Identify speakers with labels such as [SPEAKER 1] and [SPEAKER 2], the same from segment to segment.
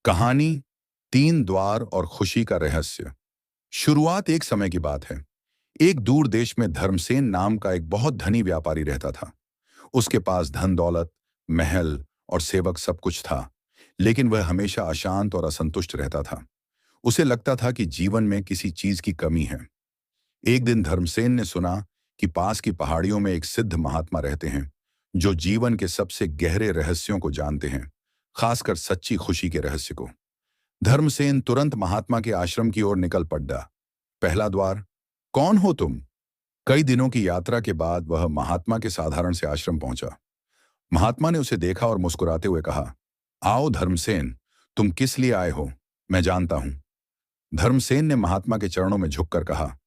[SPEAKER 1] कहानी तीन द्वार और खुशी का रहस्य। शुरुआत एक समय की बात है। एक दूर देश में धर्मसेन नाम का एक बहुत धनी व्यापारी रहता था। उसके पास धन दौलत, महल और सेवक सब कुछ था, लेकिन वह हमेशा अशांत और असंतुष्ट रहता था। उसे लगता था कि जीवन में किसी चीज की कमी है। एक दिन धर्मसेन ने सुना कि पास की पहाड़ियों में एक सिद्ध महात्मा रहते हैं, जो जीवन के सबसे गहरे रहस्यों को जानते हैं, खासकर सच्ची खुशी के रहस्य को। धर्मसेन तुरंत महात्मा के आश्रम की ओर निकल पड़ा। पहला द्वार, कौन हो तुम? कई दिनों की यात्रा के बाद वह महात्मा के साधारण से आश्रम पहुंचा। महात्मा ने उसे देखा और मुस्कुराते हुए कहा, आओ धर्मसेन, तुम किस लिए आए हो मैं जानता हूं। धर्मसेन ने महात्मा के चरणों में झुककर कहा,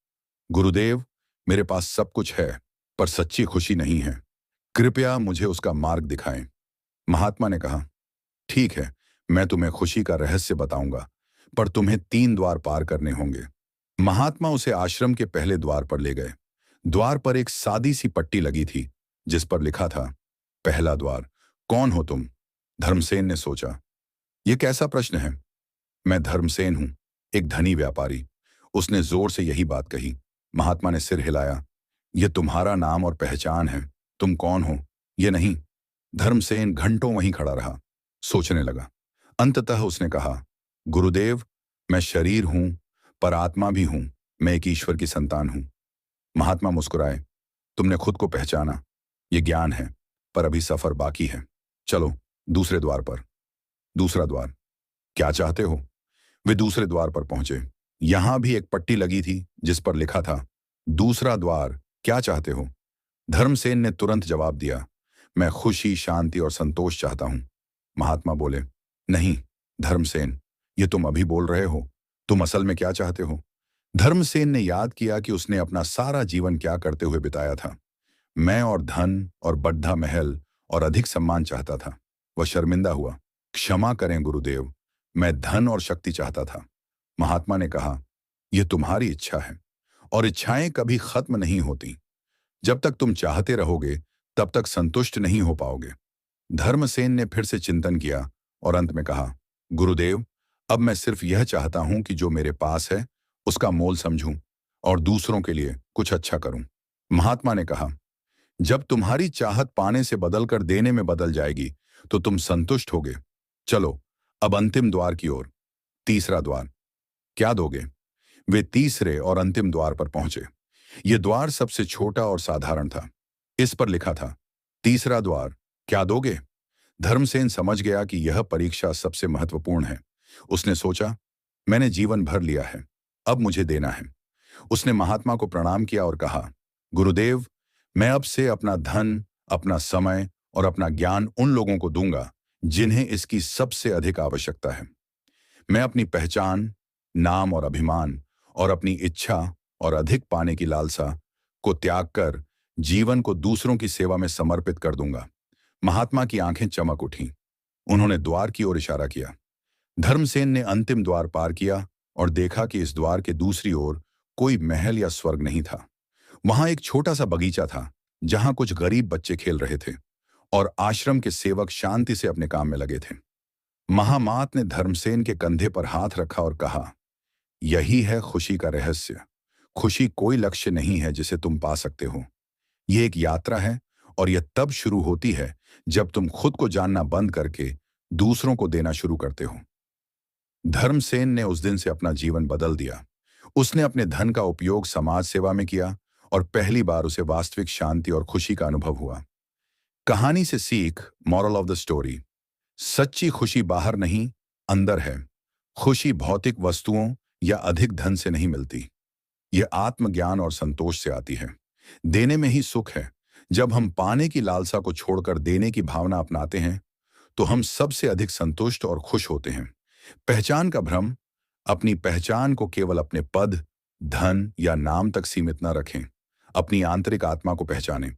[SPEAKER 1] गुरुदेव, मेरे पास सब कुछ है, पर सच्ची खुशी नहीं है। कृपया मुझे उसका मार्ग दिखाएं। महात्मा ने कहा, ठीक है, मैं तुम्हें खुशी का रहस्य बताऊंगा, पर तुम्हें तीन द्वार पार करने होंगे। महात्मा उसे आश्रम के पहले द्वार पर ले गए। द्वार पर एक सादी सी पट्टी लगी थी, जिस पर लिखा था, पहला द्वार, कौन हो तुम? धर्मसेन ने सोचा, यह कैसा प्रश्न है। मैं धर्मसेन हूं, एक धनी व्यापारी। उसने जोर से यही बात कही। महात्मा ने सिर हिलाया, यह तुम्हारा नाम और पहचान है, तुम कौन हो ये नहीं। धर्मसेन घंटों वहीं खड़ा रहा, सोचने लगा। अंततः उसने कहा, गुरुदेव, मैं शरीर हूं, पर आत्मा भी हूं, मैं एक ईश्वर की संतान हूं। महात्मा मुस्कुराए, तुमने खुद को पहचाना, यह ज्ञान है, पर अभी सफर बाकी है। चलो दूसरे द्वार पर। दूसरा द्वार, क्या चाहते हो? वे दूसरे द्वार पर पहुंचे। यहां भी एक पट्टी लगी थी, जिस पर लिखा था, दूसरा द्वार, क्या चाहते हो? धर्मसेन ने तुरंत जवाब दिया, मैं खुशी, शांति और संतोष चाहता हूं। महात्मा बोले, नहीं धर्मसेन, ये तुम अभी बोल रहे हो, तुम असल में क्या चाहते हो? धर्मसेन ने याद किया कि उसने अपना सारा जीवन क्या करते हुए बिताया था। मैं और धन और बड़ा महल और अधिक सम्मान चाहता था। वह शर्मिंदा हुआ। क्षमा करें गुरुदेव, मैं धन और शक्ति चाहता था। महात्मा ने कहा, यह तुम्हारी इच्छा है, और इच्छाएं कभी खत्म नहीं होती। जब तक तुम चाहते रहोगे, तब तक संतुष्ट नहीं हो पाओगे। धर्मसेन ने फिर से चिंतन किया और अंत में कहा, गुरुदेव, अब मैं सिर्फ यह चाहता हूं कि जो मेरे पास है उसका मोल समझूं और दूसरों के लिए कुछ अच्छा करूं। महात्मा ने कहा, जब तुम्हारी चाहत पाने से बदलकर देने में बदल जाएगी, तो तुम संतुष्ट होगे। चलो अब अंतिम द्वार की ओर। तीसरा द्वार, क्या दोगे? वे तीसरे और अंतिम द्वार पर पहुंचे। यह द्वार सबसे छोटा और साधारण था। इस पर लिखा था, तीसरा द्वार, क्या दोगे? धर्मसेन समझ गया कि यह परीक्षा सबसे महत्वपूर्ण है। उसने सोचा, मैंने जीवन भर लिया है, अब मुझे देना है। उसने महात्मा को प्रणाम किया और कहा, गुरुदेव, मैं अब से अपना धन, अपना समय और अपना ज्ञान उन लोगों को दूंगा जिन्हें इसकी सबसे अधिक आवश्यकता है। मैं अपनी पहचान, नाम और अभिमान और अपनी इच्छा और अधिक पाने की लालसा को त्याग कर जीवन को दूसरों की सेवा में समर्पित कर दूंगा। महात्मा की आंखें चमक उठीं। उन्होंने द्वार की ओर इशारा किया। धर्मसेन ने अंतिम द्वार पार किया और देखा कि इस द्वार के दूसरी ओर कोई महल या स्वर्ग नहीं था। वहां एक छोटा सा बगीचा था, जहां कुछ गरीब बच्चे खेल रहे थे और आश्रम के सेवक शांति से अपने काम में लगे थे। महामात ने धर्मसेन के कंधे पर हाथ रखा और कहा, यही है खुशी का रहस्य। खुशी कोई लक्ष्य नहीं है जिसे तुम पा सकते हो। यह एक यात्रा है, और यह तब शुरू होती है जब तुम खुद को जानना बंद करके दूसरों को देना शुरू करते हो। धर्मसेन ने उस दिन से अपना जीवन बदल दिया। उसने अपने धन का उपयोग समाज सेवा में किया और पहली बार उसे वास्तविक शांति और खुशी का अनुभव हुआ। कहानी से सीख, मॉरल ऑफ द स्टोरी, सच्ची खुशी बाहर नहीं, अंदर है। खुशी भौतिक वस्तुओं या अधिक धन से नहीं मिलती। यह आत्मज्ञान और संतोष से आती है। देने में ही सुख है। जब हम पाने की लालसा को छोड़कर देने की भावना अपनाते हैं, तो हम सबसे अधिक संतुष्ट और खुश होते हैं। पहचान का भ्रम, अपनी पहचान को केवल अपने पद, धन या नाम तक सीमित न रखें। अपनी आंतरिक आत्मा को पहचानें।